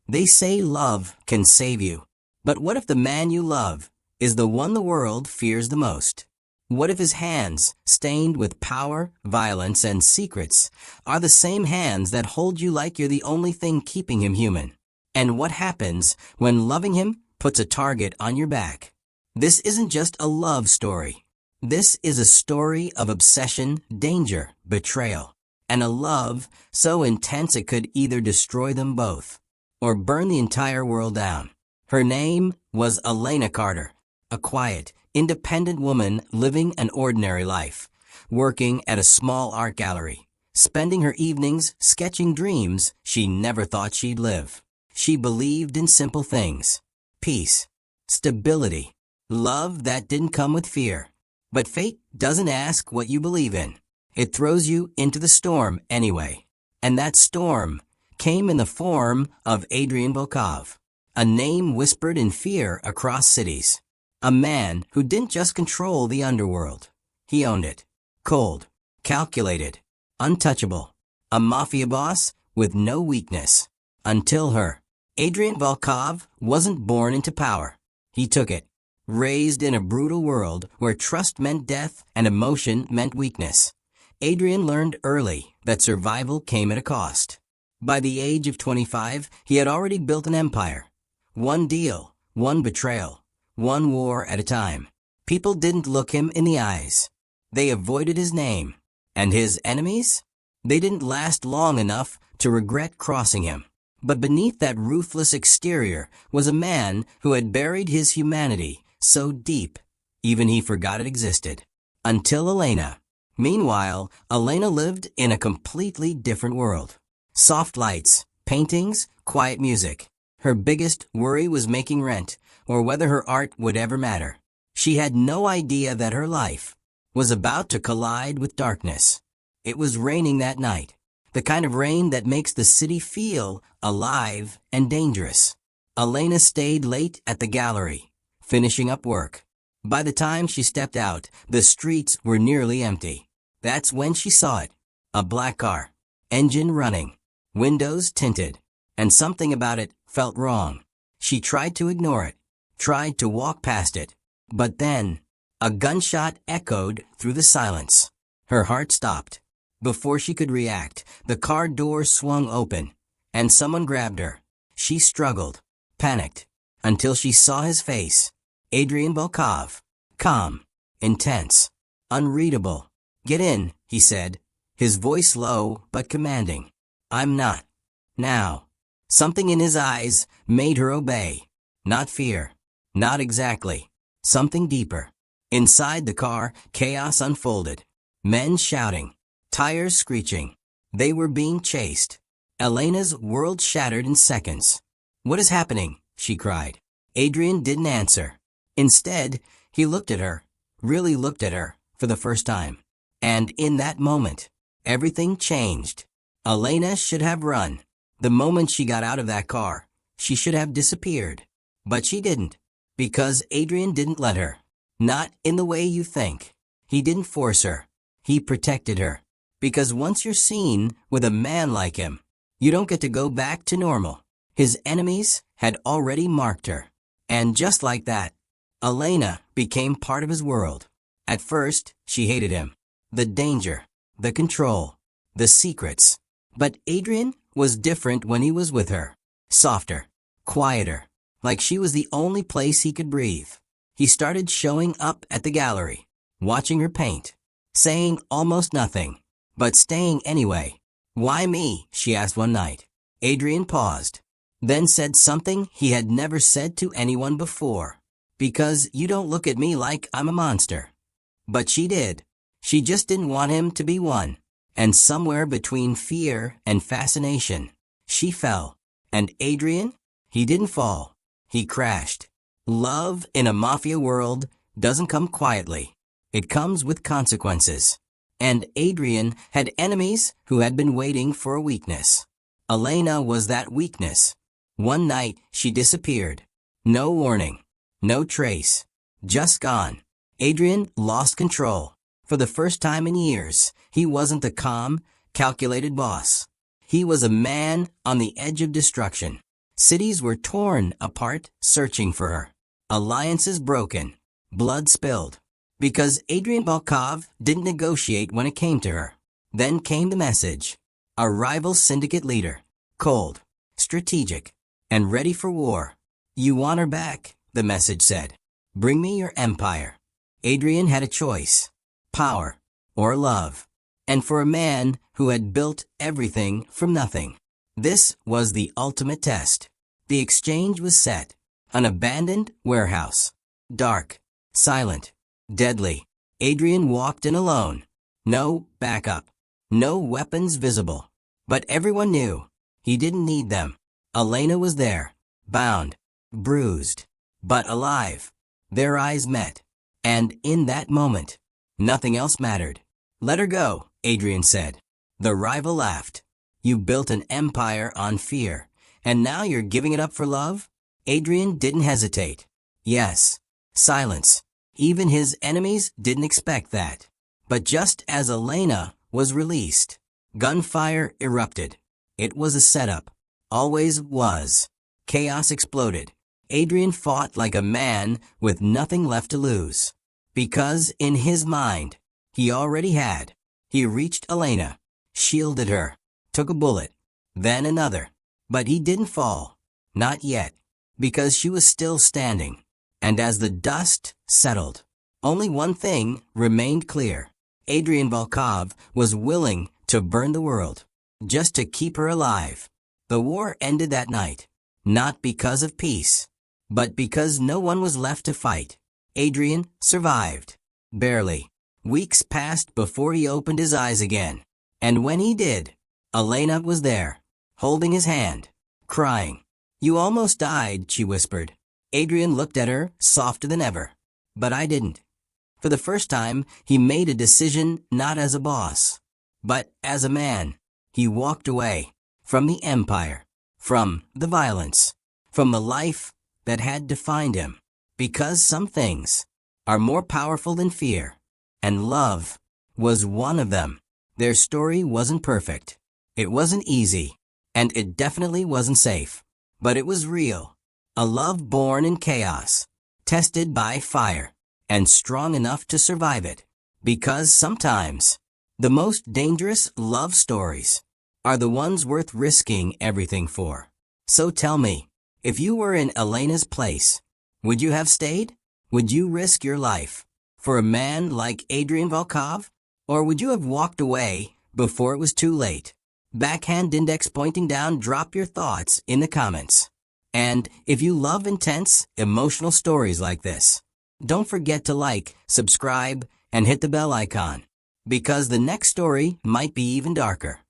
They say love can save you. But what if the man you love is the one the world fears the most? What if his hands, stained with power, violence, and secrets, are the same hands that hold you like you're the only thing keeping him human? And what happens when loving him puts a target on your back? This isn't just a love story. This is a story of obsession, danger, betrayal, and a love so intense it could either destroy them both or burn the entire world down. Her name was Elena Carter, a quiet, independent woman living an ordinary life, working at a small art gallery, spending her evenings sketching dreams she never thought she'd live. She believed in simple things: peace, stability, love that didn't come with fear. But fate doesn't ask what you believe in. It throws you into the storm anyway. And that storm came in the form of Adrian Volkov, a name whispered in fear across cities. A man who didn't just control the underworld. He owned it. Cold, calculated, untouchable. A mafia boss with no weakness. Until her. Adrian Volkov wasn't born into power. He took it. Raised in a brutal world where trust meant death and emotion meant weakness, Adrian learned early that survival came at a cost. By the age of 25, he had already built an empire. One deal, one betrayal, one war at a time. People didn't look him in the eyes. They avoided his name. And his enemies? They didn't last long enough to regret crossing him. But beneath that ruthless exterior was a man who had buried his humanity so deep, even he forgot it existed. Until Elena. Meanwhile, Elena lived in a completely different world. Soft lights, paintings, quiet music. Her biggest worry was making rent, or whether her art would ever matter. She had no idea that her life was about to collide with darkness. It was raining that night, the kind of rain that makes the city feel alive and dangerous. Elena stayed late at the gallery, finishing up work. By the time she stepped out, the streets were nearly empty. That's when she saw it. A black car, engine running, windows tinted, and something about it felt wrong. She tried to ignore it, tried to walk past it. But then, a gunshot echoed through the silence. Her heart stopped. Before she could react, the car door swung open, and someone grabbed her. She struggled, panicked, until she saw his face. Adrian Volkov. Calm, intense, unreadable. "Get in," he said, his voice low but commanding. "I'm not. Now." Something in his eyes made her obey. Not fear. Not exactly. Something deeper. Inside the car, chaos unfolded. Men shouting. Tires screeching. They were being chased. Elena's world shattered in seconds. "What is happening?" she cried. Adrian didn't answer. Instead, he looked at her, really looked at her, for the first time. And in that moment, everything changed. Elena should have run. The moment she got out of that car, she should have disappeared. But she didn't, because Adrian didn't let her. Not in the way you think. He didn't force her. He protected her. Because once you're seen with a man like him, you don't get to go back to normal. His enemies had already marked her. And just like that, Elena became part of his world. At first, she hated him. The danger, the control, the secrets. But Adrian was different when he was with her. Softer, quieter, like she was the only place he could breathe. He started showing up at the gallery, watching her paint, saying almost nothing, but staying anyway. "Why me?" she asked one night. Adrian paused, then said something he had never said to anyone before. "Because you don't look at me like I'm a monster." But she did. She just didn't want him to be one. And somewhere between fear and fascination, she fell. And Adrian? He didn't fall. He crashed. Love in a mafia world doesn't come quietly. It comes with consequences. And Adrian had enemies who had been waiting for a weakness. Elena was that weakness. One night, she disappeared. No warning. No trace. Just gone. Adrian lost control. For the first time in years, he wasn't the calm, calculated boss. He was a man on the edge of destruction. Cities were torn apart searching for her. Alliances broken. Blood spilled. Because Adrian Volkov didn't negotiate when it came to her. Then came the message. A rival syndicate leader. Cold. Strategic. And ready for war. You want her back, the message said. Bring me your empire. Adrian had a choice. Power. Or love. And for a man who had built everything from nothing. This was the ultimate test. The exchange was set. An abandoned warehouse. Dark. Silent. Deadly. Adrian walked in alone. No backup. No weapons visible. But everyone knew. He didn't need them. Elena was there. Bound. Bruised. But alive. Their eyes met. And in that moment, nothing else mattered. Let her go, Adrian said. The rival laughed. You built an empire on fear, and now you're giving it up for love? Adrian didn't hesitate. Yes. Silence. Even his enemies didn't expect that. But just as Elena was released, gunfire erupted. It was a setup. Always was. Chaos exploded. Adrian fought like a man with nothing left to lose. Because in his mind, he already had. He reached Elena, shielded her, took a bullet, then another. But he didn't fall. Not yet. Because she was still standing. And as the dust settled, only one thing remained clear. Adrian Volkov was willing to burn the world, just to keep her alive. The war ended that night, not because of peace, but because no one was left to fight. Adrian survived. Barely. Weeks passed before he opened his eyes again. And when he did, Elena was there, holding his hand, crying. You almost died, she whispered. Adrian looked at her, softer than ever. But I didn't. For the first time, he made a decision not as a boss, but as a man. He walked away from the empire, from the violence, from the life that had defined him. Because some things are more powerful than fear, and love was one of them. Their story wasn't perfect. It wasn't easy, and it definitely wasn't safe. But it was real. A love born in chaos, tested by fire, and strong enough to survive it. Because sometimes, the most dangerous love stories are the ones worth risking everything for. So tell me, if you were in Elena's place, would you have stayed? Would you risk your life for a man like Adrian Volkov? Or would you have walked away before it was too late? Backhand index pointing down, drop your thoughts in the comments. And if you love intense, emotional stories like this, don't forget to like, subscribe, and hit the bell icon. Because the next story might be even darker.